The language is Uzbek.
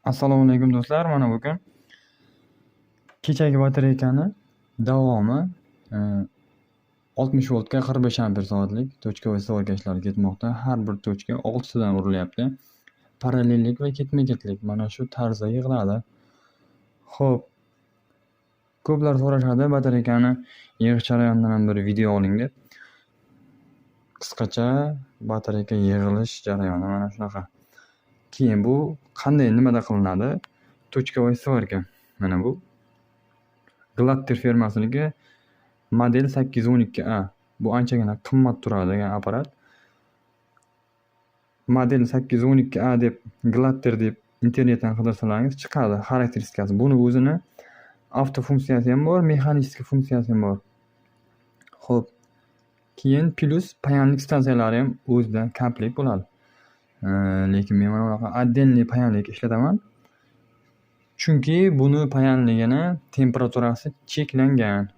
Assalomu alaykum do'stlar. Mana bugun kechagi batareykani davomi e, 60 voltga 45 ampere soatlik tochka va stolkashlar ketmoqda. Har bir tochka 6 tadan urilyapti. Parallellik va ketma-ketlik mana shu tarzda yig'iladi. Xo'p, ko'plar so'rashadi batareykani yig'ish jarayonidan ham bir video oling deb. Qisqacha batareyka yig'ilish jarayoni mana shunaqa. Keyin bu qanday nimada qilinadi? Tochka va stolka. Mana bu Glatter firmasiniki model 812A. Bu anchagina qimmat turadigan apparat. Model 812A deb Glatter deb internetdan qidirsalaringiz chiqadi xarakteristikasi. Buni o'zini avto funksiyasi ham bor, mexanik funksiyasi ham bor. Xo'p, keyin plus payanlik stansiyalari ham o'zidan komplekt bo'ladi. Lekin men mana bunaqa отдельный payanlik ishlataman. Chunki buni payanligini temperaturasi cheklangan.